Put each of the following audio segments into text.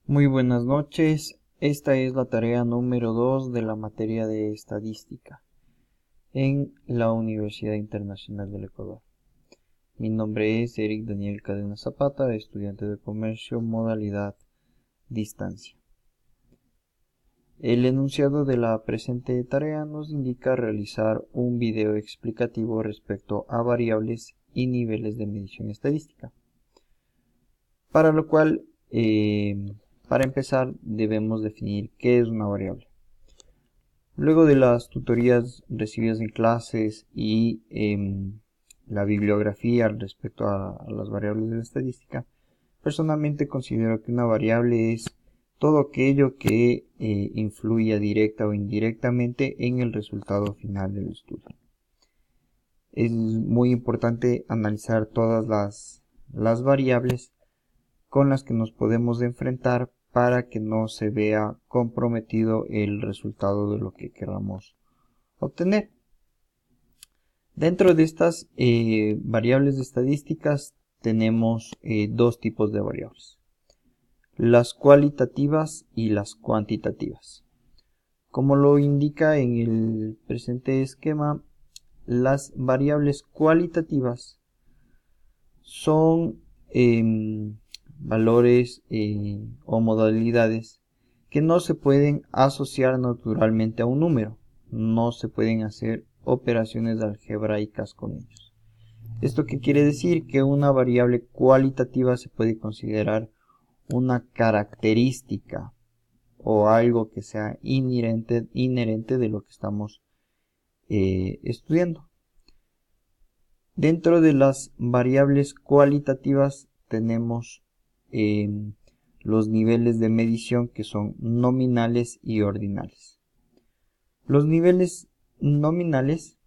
Muy buenas noches, esta es la tarea número 2 de la materia de estadística en la Universidad Internacional del Ecuador. Mi nombre es Eric Daniel Cadena Zapata, estudiante de comercio, modalidad distancia. El enunciado de la presente tarea nos indica realizar un video explicativo respecto a variables y niveles de medición estadística, para lo cual para empezar debemos definir qué es una variable. Luego de las tutorías recibidas en clases y la bibliografía respecto a las variables de la estadística, personalmente considero que una variable es todo aquello que influya directa o indirectamente en el resultado final del estudio. Es muy importante analizar todas las variables con las que nos podemos enfrentar para que no se vea comprometido el resultado de lo que queramos obtener. Dentro de estas variables de estadísticas tenemos dos tipos de variables: las cualitativas y las cuantitativas. Como lo indica en el presente esquema, las variables cualitativas son valores o modalidades que no se pueden asociar naturalmente a un número, no se pueden hacer operaciones algebraicas con ellos. ¿Esto qué quiere decir? Que una variable cualitativa se puede considerar una característica o algo que sea inherente de lo que estamos estudiando. Dentro de las variables cualitativas tenemos los niveles de medición, que son nominales y ordinales. Los niveles nominales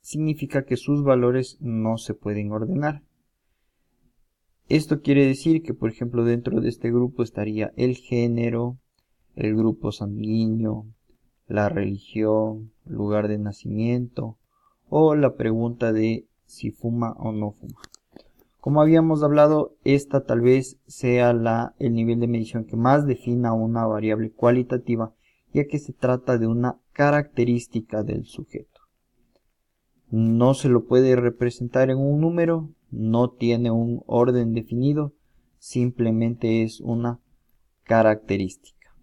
significa que sus valores no se pueden ordenar. Esto quiere decir que, por ejemplo, dentro de este grupo estaría el género, el grupo sanguíneo, la religión, lugar de nacimiento o la pregunta de si fuma o no fuma. Como habíamos hablado, esta tal vez sea el nivel de medición que más defina una variable cualitativa, ya que se trata de una característica del sujeto. No se lo puede representar en un número, no tiene un orden definido, simplemente es una característica.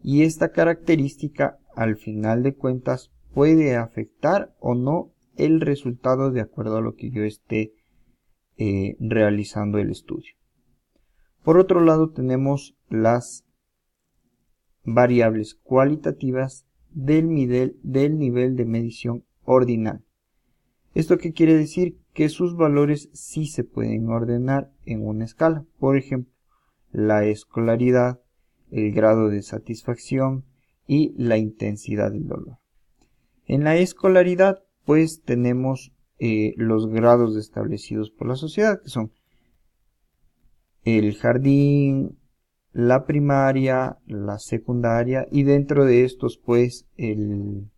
Y esta característica, al final de cuentas, puede afectar o no el resultado de acuerdo a lo que yo esté realizando el estudio. Por otro lado, tenemos las variables cualitativas del nivel de medición ordinal. ¿Esto qué quiere decir? Que sus valores sí se pueden ordenar en una escala. Por ejemplo, la escolaridad, el grado de satisfacción y la intensidad del dolor. En la escolaridad, pues tenemos los grados establecidos por la sociedad, que son el jardín, la primaria, la secundaria, y dentro de estos, pues, el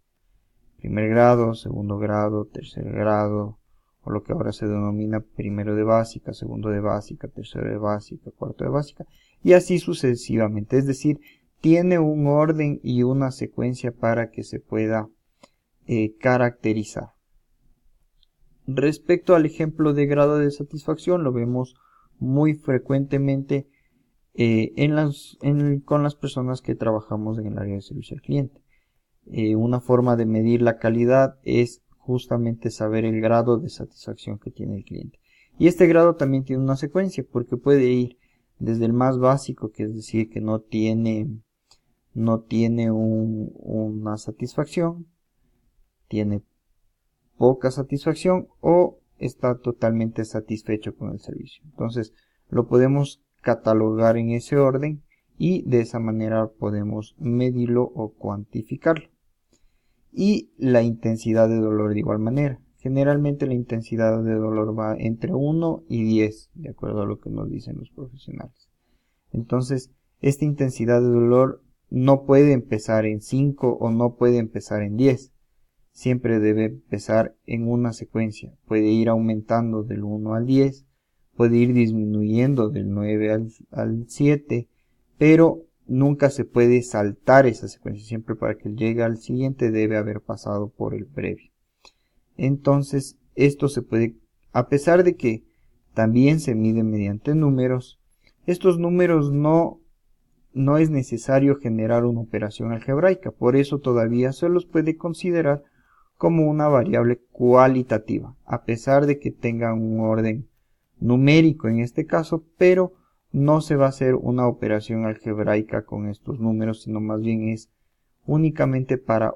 primer grado, segundo grado, tercer grado, o lo que ahora se denomina primero de básica, segundo de básica, tercero de básica, cuarto de básica, y así sucesivamente. Es decir, tiene un orden y una secuencia para que se pueda caracterizar. Respecto al ejemplo de grado de satisfacción, lo vemos muy frecuentemente con las personas que trabajamos en el área de servicio al cliente. Una forma de medir la calidad es justamente saber el grado de satisfacción que tiene el cliente. Y este grado también tiene una secuencia, porque puede ir desde el más básico, que es decir, que no tiene una satisfacción, tiene poca satisfacción o está totalmente satisfecho con el servicio. Entonces lo podemos catalogar en ese orden y de esa manera podemos medirlo o cuantificarlo. Y la intensidad de dolor de igual manera. Generalmente la intensidad de dolor va entre 1 y 10, de acuerdo a lo que nos dicen los profesionales. Entonces, esta intensidad de dolor no puede empezar en 5 o no puede empezar en 10. Siempre debe empezar en una secuencia. Puede ir aumentando del 1 al 10, puede ir disminuyendo del 9 al 7, pero nunca se puede saltar esa secuencia. Siempre para que llegue al siguiente debe haber pasado por el previo. Entonces esto se puede, a pesar de que también se mide mediante números, estos números no es necesario generar una operación algebraica, por eso todavía se los puede considerar como una variable cualitativa, a pesar de que tengan un orden numérico en este caso, pero no se va a hacer una operación algebraica con estos números, sino más bien es únicamente para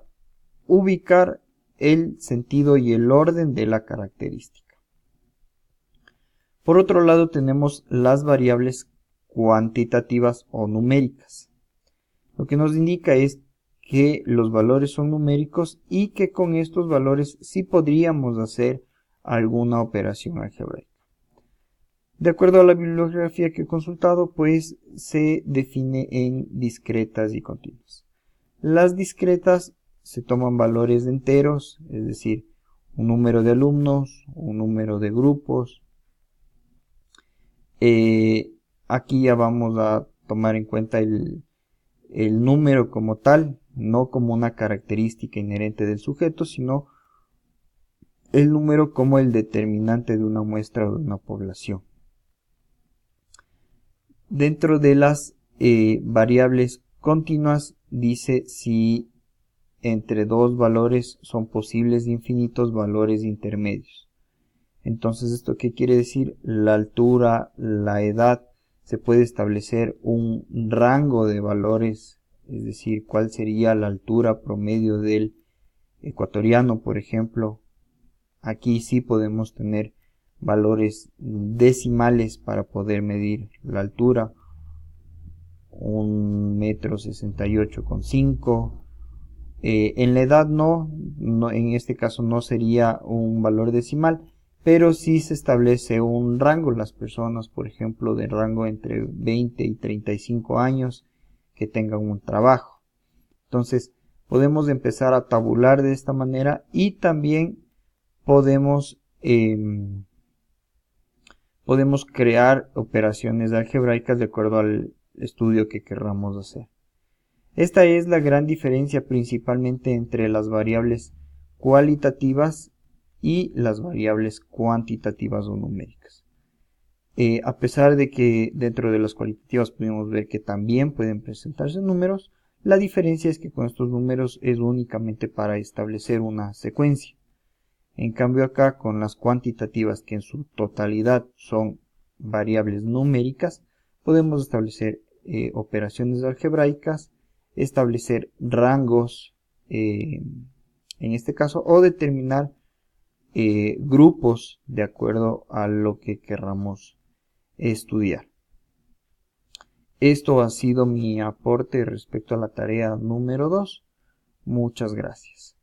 ubicar el sentido y el orden de la característica. Por otro lado tenemos las variables cuantitativas o numéricas. Lo que nos indica es que los valores son numéricos y que con estos valores sí podríamos hacer alguna operación algebraica. De acuerdo a la bibliografía que he consultado, pues se define en discretas y continuas. Las discretas se toman valores enteros, es decir, un número de alumnos, un número de grupos. Aquí ya vamos a tomar en cuenta el número como tal, no como una característica inherente del sujeto, sino el número como el determinante de una muestra o de una población. Dentro de las variables continuas dice si entre dos valores son posibles infinitos valores intermedios. Entonces, ¿esto qué quiere decir? La altura, la edad, se puede establecer un rango de valores, es decir, cuál sería la altura promedio del ecuatoriano, por ejemplo. Aquí sí podemos tener valores decimales para poder medir la altura. 1,68,5 m. En la edad no, en este caso no sería un valor decimal, pero sí se establece un rango. Las personas, por ejemplo, de rango entre 20 y 35 años que tengan un trabajo. Entonces, podemos empezar a tabular de esta manera y también podemos crear operaciones algebraicas de acuerdo al estudio que querramos hacer. Esta es la gran diferencia principalmente entre las variables cualitativas y las variables cuantitativas o numéricas. A pesar de que dentro de las cualitativas podemos ver que también pueden presentarse números, la diferencia es que con estos números es únicamente para establecer una secuencia. En cambio acá con las cuantitativas, que en su totalidad son variables numéricas, podemos establecer operaciones algebraicas, establecer rangos en este caso, o determinar grupos de acuerdo a lo que querramos estudiar. Esto ha sido mi aporte respecto a la tarea número 2. Muchas gracias.